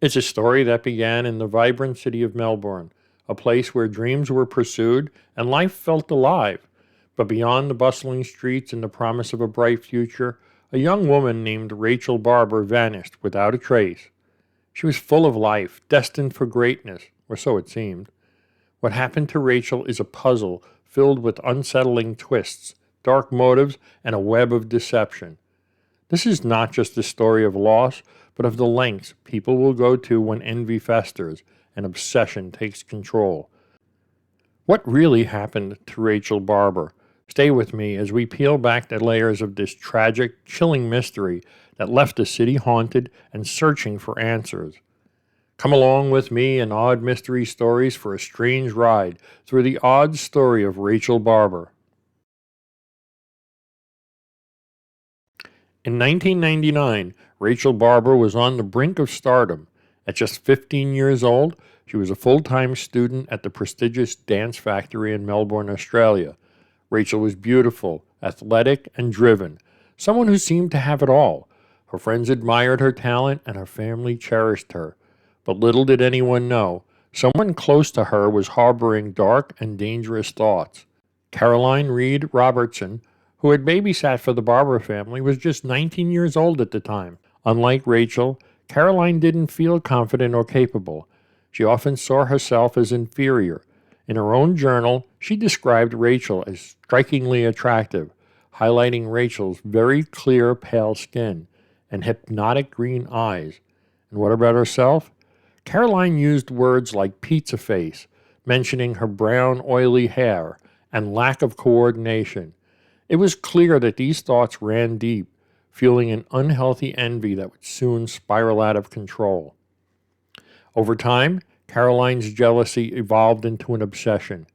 It's a story that began in the vibrant city of Melbourne, a place where dreams were pursued and life felt alive. But beyond the bustling streets and the promise of a bright future, a young woman named Rachel Barber vanished without a trace. She was full of life, destined for greatness, or so it seemed. What happened to Rachel is a puzzle filled with unsettling twists, dark motives, and a web of deception. This is not just a story of loss, but of the lengths people will go to when envy festers and obsession takes control. What really happened to Rachel Barber? Stay with me as we peel back the layers of this tragic, chilling mystery that left the city haunted and searching for answers. Come along with me in Odd Mystery Stories for a strange ride through the odd story of Rachel Barber. In 1999, Rachel Barber was on the brink of stardom. At just 15 years old, she was a full-time student at the prestigious Dance Factory in Melbourne, Australia. Rachel was beautiful, athletic, and driven, someone who seemed to have it all. Her friends admired her talent, and her family cherished her. But little did anyone know, someone close to her was harboring dark and dangerous thoughts. Caroline Reed Robertson, who had babysat for the Barber family, was just 19 years old at the time. Unlike Rachel, Caroline didn't feel confident or capable. She often saw herself as inferior. In her own journal, she described Rachel as strikingly attractive, highlighting Rachel's very clear pale skin and hypnotic green eyes. And what about herself? Caroline used words like pizza face, mentioning her brown, oily hair and lack of coordination. It was clear that these thoughts ran deep, fueling an unhealthy envy that would soon spiral out of control. Over time, Caroline's jealousy evolved into an obsession.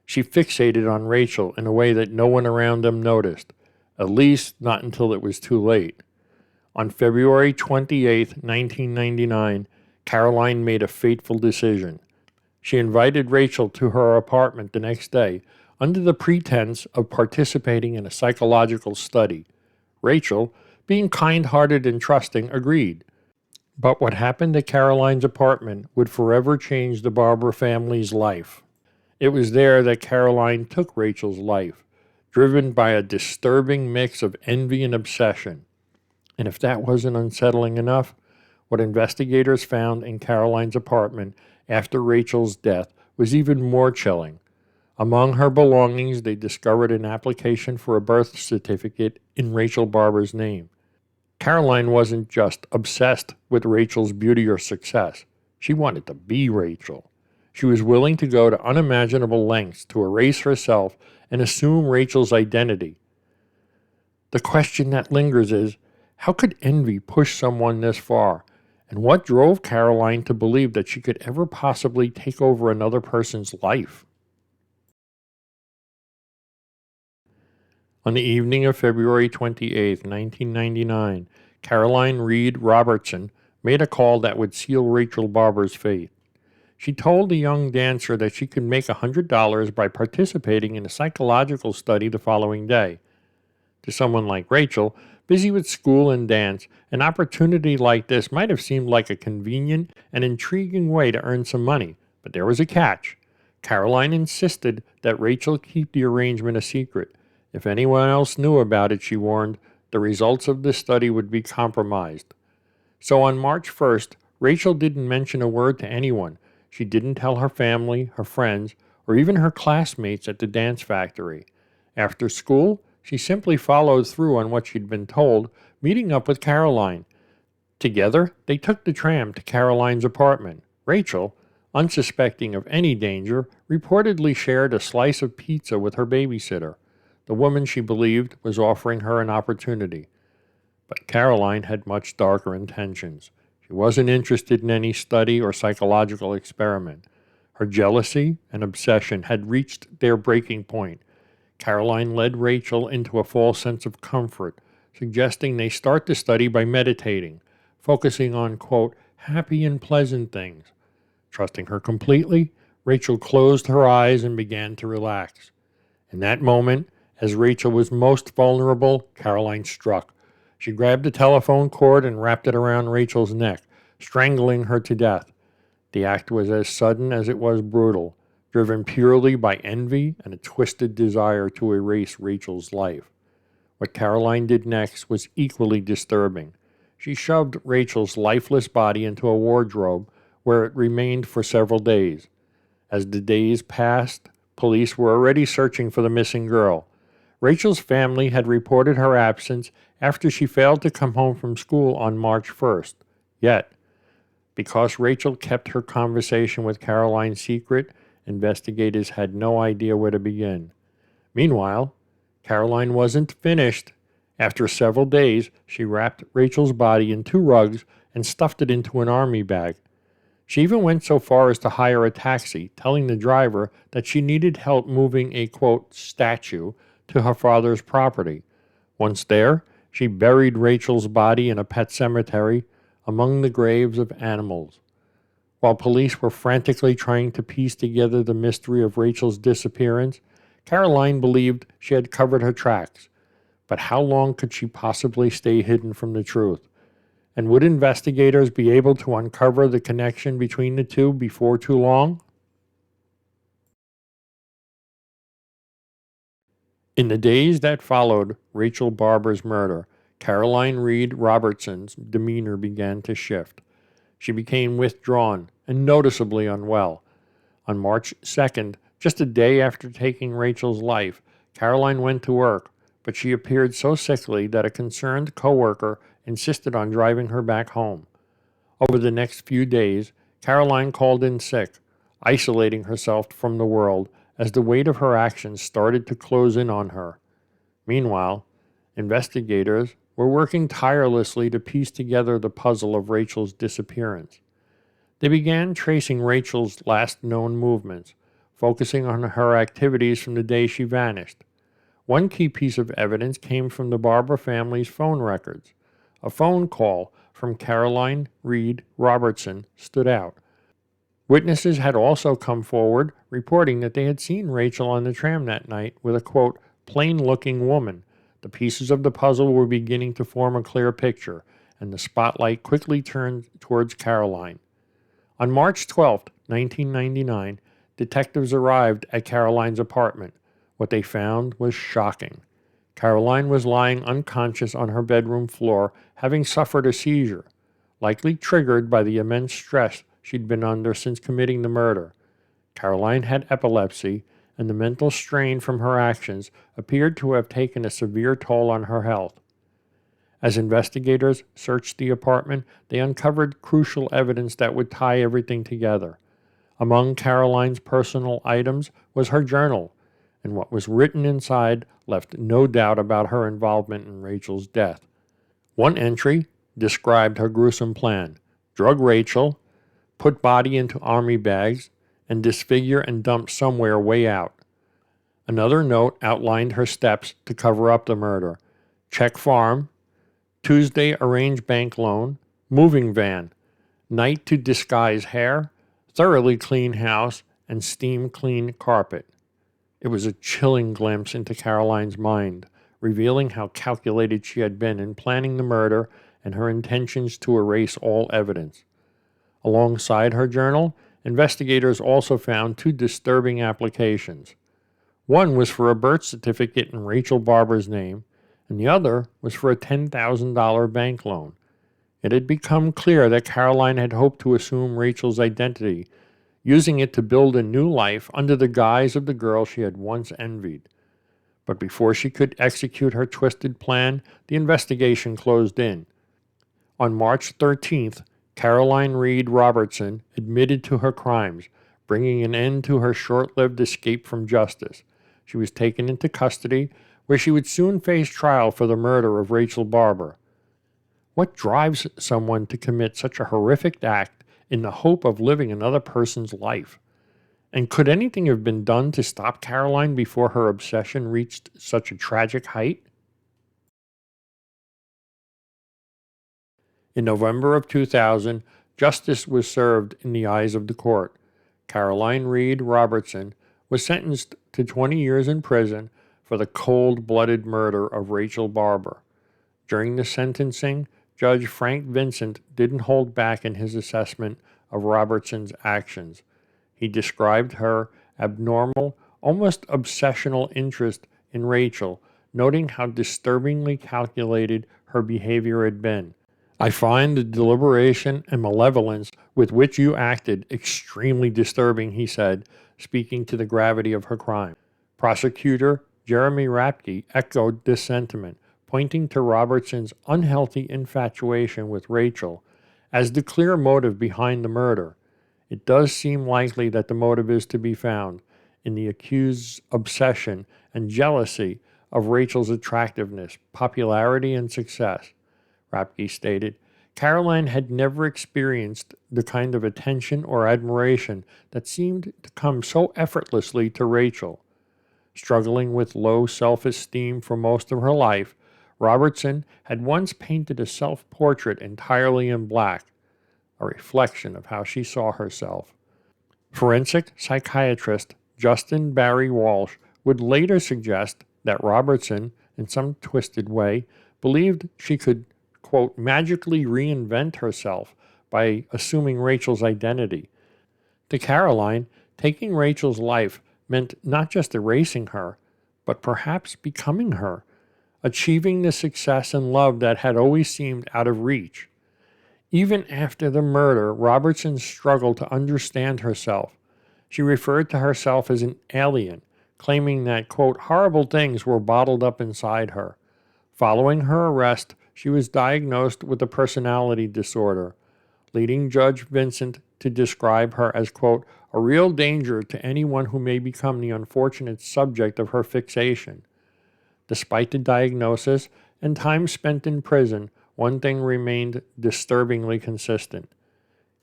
She fixated on Rachel in a way that no one around them noticed, at least not until it was too late. On February 28, 1999, Caroline made a fateful decision. She invited Rachel to her apartment the next day under the pretense of participating in a psychological study. Rachel, being kind-hearted and trusting, agreed. But what happened at Caroline's apartment would forever change the Barber family's life. It was there that Caroline took Rachel's life, driven by a disturbing mix of envy and obsession. And if that wasn't unsettling enough, what investigators found in Caroline's apartment after Rachel's death was even more chilling. Among her belongings, they discovered an application for a birth certificate in Rachel Barber's name. Caroline wasn't just obsessed with Rachel's beauty or success. She wanted to be Rachel. She was willing to go to unimaginable lengths to erase herself and assume Rachel's identity. The question that lingers is, how could envy push someone this far? And what drove Caroline to believe that she could ever possibly take over another person's life? On the evening of February 28, 1999, Caroline Reed Robertson made a call that would seal Rachel Barber's fate. She told the young dancer that she could make $100 by participating in a psychological study the following day. To someone like Rachel, busy with school and dance, an opportunity like this might have seemed like a convenient and intriguing way to earn some money, but there was a catch. Caroline insisted that Rachel keep the arrangement a secret. If anyone else knew about it, she warned, the results of the study would be compromised. So on March 1st, Rachel didn't mention a word to anyone. She didn't tell her family, her friends, or even her classmates at the dance factory. After school, she simply followed through on what she'd been told, meeting up with Caroline. Together, they took the tram to Caroline's apartment. Rachel, unsuspecting of any danger, reportedly shared a slice of pizza with her babysitter. The woman, she believed, was offering her an opportunity. But Caroline had much darker intentions. She wasn't interested in any study or psychological experiment. Her jealousy and obsession had reached their breaking point. Caroline led Rachel into a false sense of comfort, suggesting they start the study by meditating, focusing on, quote, happy and pleasant things. Trusting her completely, Rachel closed her eyes and began to relax. In that moment, as Rachel was most vulnerable, Caroline struck. She grabbed the telephone cord and wrapped it around Rachel's neck, strangling her to death. The act was as sudden as it was brutal, driven purely by envy and a twisted desire to erase Rachel's life. What Caroline did next was equally disturbing. She shoved Rachel's lifeless body into a wardrobe where it remained for several days. As the days passed, police were already searching for the missing girl. Rachel's family had reported her absence after she failed to come home from school on March 1st. Yet, because Rachel kept her conversation with Caroline secret, investigators had no idea where to begin. Meanwhile, Caroline wasn't finished. After several days, she wrapped Rachel's body in 2 rugs and stuffed it into an army bag. She even went so far as to hire a taxi, telling the driver that she needed help moving a, quote, statue to her father's property. Once there, she buried Rachel's body in a pet cemetery among the graves of animals. While police were frantically trying to piece together the mystery of Rachel's disappearance, Caroline believed she had covered her tracks. But how long could she possibly stay hidden from the truth? And would investigators be able to uncover the connection between the two before too long? In the days that followed Rachel Barber's murder, Caroline Reed Robertson's demeanor began to shift. She became withdrawn and noticeably unwell. On March 2nd, just a day after taking Rachel's life, Caroline went to work, but she appeared so sickly that a concerned coworker insisted on driving her back home. Over the next few days, Caroline called in sick, isolating herself from the world as the weight of her actions started to close in on her. Meanwhile, investigators were working tirelessly to piece together the puzzle of Rachel's disappearance. They began tracing Rachel's last known movements, focusing on her activities from the day she vanished. One key piece of evidence came from the Barber family's phone records. A phone call from Caroline Reed Robertson stood out. Witnesses had also come forward reporting that they had seen Rachel on the tram that night with a, quote, plain-looking woman. The pieces of the puzzle were beginning to form a clear picture, and the spotlight quickly turned towards Caroline. On March 12, 1999, detectives arrived at Caroline's apartment. What they found was shocking. Caroline was lying unconscious on her bedroom floor, having suffered a seizure, likely triggered by the immense stress she'd been under since committing the murder. Caroline had epilepsy, and the mental strain from her actions appeared to have taken a severe toll on her health. As investigators searched the apartment, they uncovered crucial evidence that would tie everything together. Among Caroline's personal items was her journal, and what was written inside left no doubt about her involvement in Rachel's death. One entry described her gruesome plan: drug Rachel, put body into army bags, and disfigure and dump somewhere way out. Another note outlined her steps to cover up the murder: check farm, Tuesday arrange bank loan, moving van, night to disguise hair, thoroughly clean house, and steam clean carpet. It was a chilling glimpse into Caroline's mind, revealing how calculated she had been in planning the murder and her intentions to erase all evidence. Alongside her journal, investigators also found 2 disturbing applications. One was for a birth certificate in Rachel Barber's name, and the other was for a $10,000 bank loan. It had become clear that Caroline had hoped to assume Rachel's identity, using it to build a new life under the guise of the girl she had once envied. But before she could execute her twisted plan, the investigation closed in. On March 13th, Caroline Reed Robertson admitted to her crimes, bringing an end to her short-lived escape from justice. She was taken into custody, where she would soon face trial for the murder of Rachel Barber. What drives someone to commit such a horrific act in the hope of living another person's life? And could anything have been done to stop Caroline before her obsession reached such a tragic height? In November of 2000, justice was served in the eyes of the court. Caroline Reed Robertson was sentenced to 20 years in prison for the cold-blooded murder of Rachel Barber. During the sentencing, Judge Frank Vincent didn't hold back in his assessment of Robertson's actions. He described her abnormal, almost obsessional interest in Rachel, noting how disturbingly calculated her behavior had been. I find the deliberation and malevolence with which you acted extremely disturbing, he said, speaking to the gravity of her crime. Prosecutor Jeremy Rapke echoed this sentiment, pointing to Robertson's unhealthy infatuation with Rachel as the clear motive behind the murder. It does seem likely that the motive is to be found in the accused's obsession and jealousy of Rachel's attractiveness, popularity, and success. Rapke stated, Caroline had never experienced the kind of attention or admiration that seemed to come so effortlessly to Rachel. Struggling with low self-esteem for most of her life, Robertson had once painted a self-portrait entirely in black, a reflection of how she saw herself. Forensic psychiatrist Justin Barry Walsh would later suggest that Robertson, in some twisted way, believed she could, quote, magically reinvent herself by assuming Rachel's identity. To Caroline, taking Rachel's life meant not just erasing her, but perhaps becoming her, achieving the success and love that had always seemed out of reach. Even after the murder, Robertson struggled to understand herself. She referred to herself as an alien, claiming that, quote, horrible things were bottled up inside her. Following her arrest, she was diagnosed with a personality disorder, leading Judge Vincent to describe her as, quote, a real danger to anyone who may become the unfortunate subject of her fixation. Despite the diagnosis and time spent in prison, one thing remained disturbingly consistent.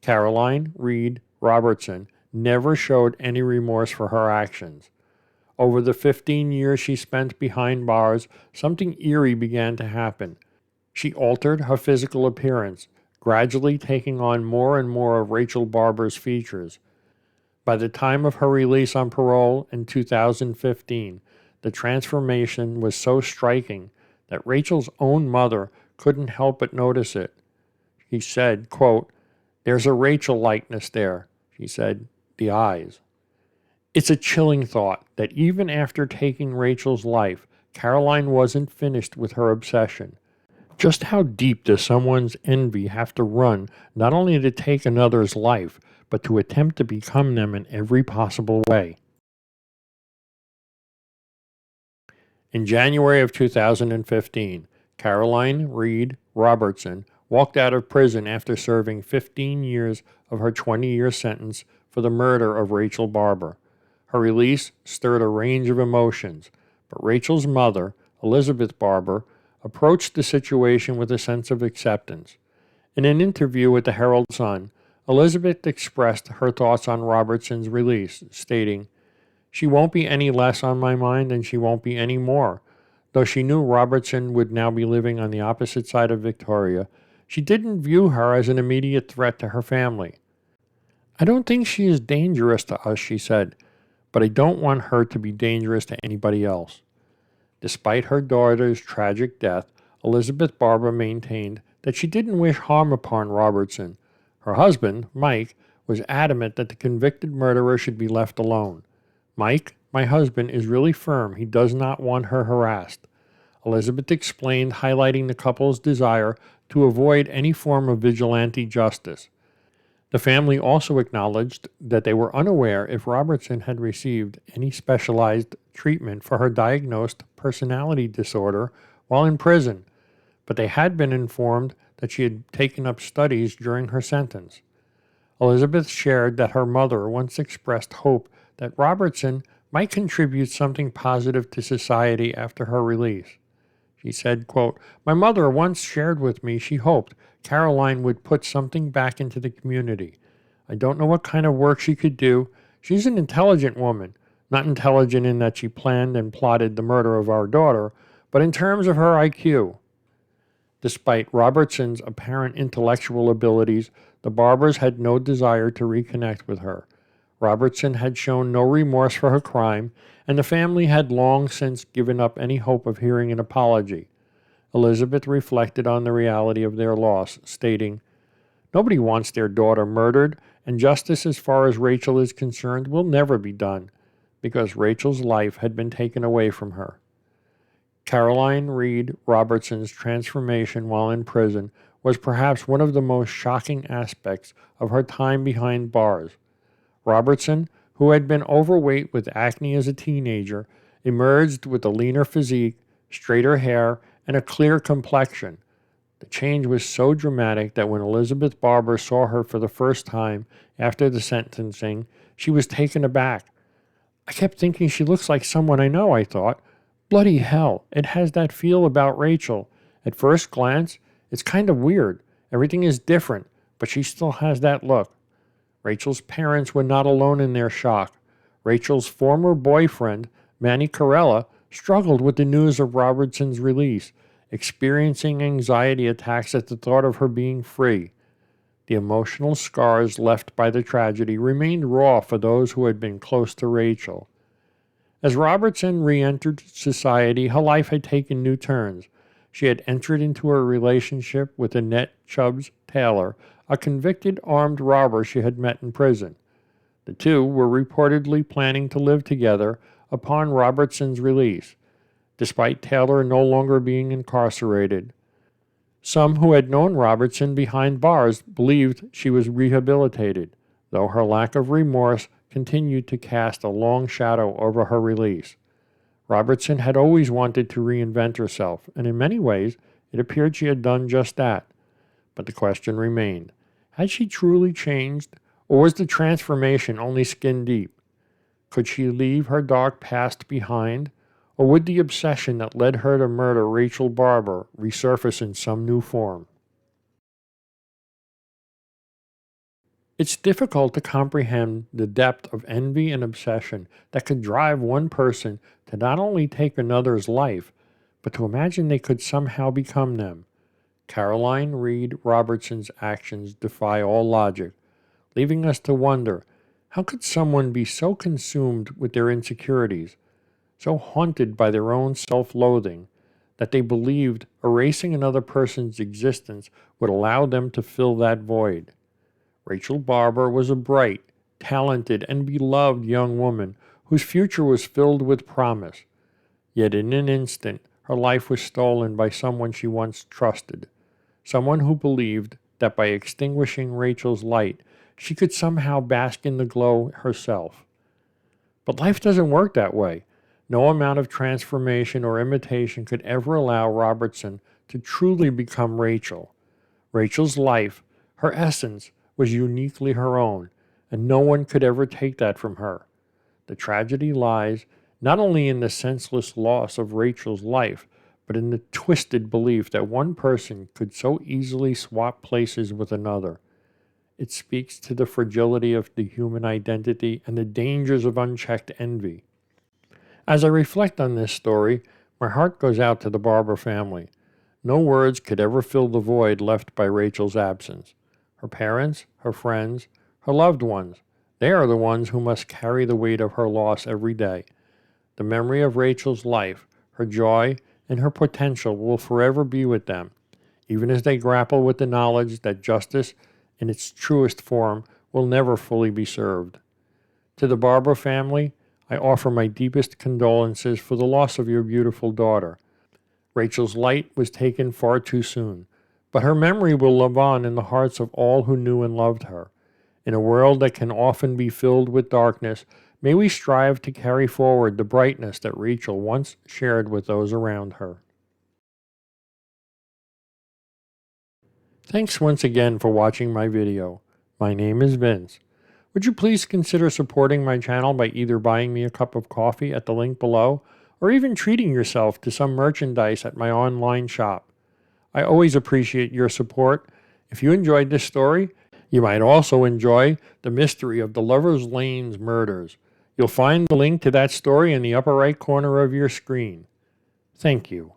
Caroline Reed Robertson never showed any remorse for her actions. Over the 15 years she spent behind bars, something eerie began to happen. She altered her physical appearance, gradually taking on more and more of Rachel Barber's features. By the time of her release on parole in 2015, the transformation was so striking that Rachel's own mother couldn't help but notice it. He said, quote, there's a Rachel likeness there, she said, the eyes. It's a chilling thought that even after taking Rachel's life, Caroline wasn't finished with her obsession. Just how deep does someone's envy have to run not only to take another's life, but to attempt to become them in every possible way? In January of 2015, Caroline Reed Robertson walked out of prison after serving 15 years of her 20-year sentence for the murder of Rachel Barber. Her release stirred a range of emotions, but Rachel's mother, Elizabeth Barber, approached the situation with a sense of acceptance. In an interview with the Herald Sun, Elizabeth expressed her thoughts on Robertson's release, stating, she won't be any less on my mind and she won't be any more. Though she knew Robertson would now be living on the opposite side of Victoria, she didn't view her as an immediate threat to her family. I don't think she is dangerous to us, she said, but I don't want her to be dangerous to anybody else. Despite her daughter's tragic death, Elizabeth Barber maintained that she didn't wish harm upon Robertson. Her husband, Mike, was adamant that the convicted murderer should be left alone. Mike, my husband, is really firm. He does not want her harassed. Elizabeth explained, highlighting the couple's desire to avoid any form of vigilante justice. The family also acknowledged that they were unaware if Robertson had received any specialized treatment for her diagnosed personality disorder while in prison, but they had been informed that she had taken up studies during her sentence. Elizabeth shared that her mother once expressed hope that Robertson might contribute something positive to society after her release. She said, quote, my mother once shared with me she hoped Caroline would put something back into the community. I don't know what kind of work she could do. She's an intelligent woman, not intelligent in that she planned and plotted the murder of our daughter, but in terms of her IQ. Despite Robertson's apparent intellectual abilities, the Barbers had no desire to reconnect with her. Robertson had shown no remorse for her crime, and the family had long since given up any hope of hearing an apology. Elizabeth reflected on the reality of their loss, stating, "Nobody wants their daughter murdered, and justice as far as Rachel is concerned will never be done, because Rachel's life had been taken away from her." Caroline Reed Robertson's transformation while in prison was perhaps one of the most shocking aspects of her time behind bars. Robertson, who had been overweight with acne as a teenager, emerged with a leaner physique, straighter hair, and a clear complexion. The change was so dramatic that when Elizabeth Barber saw her for the first time after the sentencing, she was taken aback. "I kept thinking she looks like someone I know," I thought. "Bloody hell, it has that feel about Rachel. At first glance, it's kind of weird. Everything is different, but she still has that look." Rachel's parents were not alone in their shock. Rachel's former boyfriend, Manny Corella, struggled with the news of Robertson's release, experiencing anxiety attacks at the thought of her being free. The emotional scars left by the tragedy remained raw for those who had been close to Rachel. As Robertson re-entered society, her life had taken new turns. She had entered into a relationship with Annette Chubbs Taylor, a convicted armed robber she had met in prison. The two were reportedly planning to live together upon Robertson's release, despite Taylor no longer being incarcerated. Some who had known Robertson behind bars believed she was rehabilitated, though her lack of remorse continued to cast a long shadow over her release. Robertson had always wanted to reinvent herself, and in many ways it appeared she had done just that. But the question remained, had she truly changed, or was the transformation only skin deep? Could she leave her dark past behind, or would the obsession that led her to murder Rachel Barber resurface in some new form? It's difficult to comprehend the depth of envy and obsession that could drive one person to not only take another's life, but to imagine they could somehow become them. Caroline Reed Robertson's actions defy all logic, leaving us to wonder, how could someone be so consumed with their insecurities, so haunted by their own self-loathing, that they believed erasing another person's existence would allow them to fill that void? Rachel Barber was a bright, talented, and beloved young woman whose future was filled with promise. Yet in an instant, her life was stolen by someone she once trusted, someone who believed that by extinguishing Rachel's light, she could somehow bask in the glow herself. But life doesn't work that way. No amount of transformation or imitation could ever allow Robertson to truly become Rachel. Rachel's life, her essence, was uniquely her own, and no one could ever take that from her. The tragedy lies not only in the senseless loss of Rachel's life, but in the twisted belief that one person could so easily swap places with another. It speaks to the fragility of the human identity and the dangers of unchecked envy. As I reflect on this story, my heart goes out to the Barber family. No words could ever fill the void left by Rachel's absence. Her parents, her friends, her loved ones, they are the ones who must carry the weight of her loss every day. The memory of Rachel's life, her joy, and her potential will forever be with them, even as they grapple with the knowledge that justice, in its truest form, will never fully be served. To the Barber family, I offer my deepest condolences for the loss of your beautiful daughter. Rachel's light was taken far too soon, but her memory will live on in the hearts of all who knew and loved her. In a world that can often be filled with darkness, may we strive to carry forward the brightness that Rachel once shared with those around her. Thanks once again for watching my video. My name is Vince. Would you please consider supporting my channel by either buying me a cup of coffee at the link below, or even treating yourself to some merchandise at my online shop? I always appreciate your support. If you enjoyed this story, you might also enjoy the mystery of the Lover's Lane's murders. You'll find the link to that story in the upper right corner of your screen. Thank you.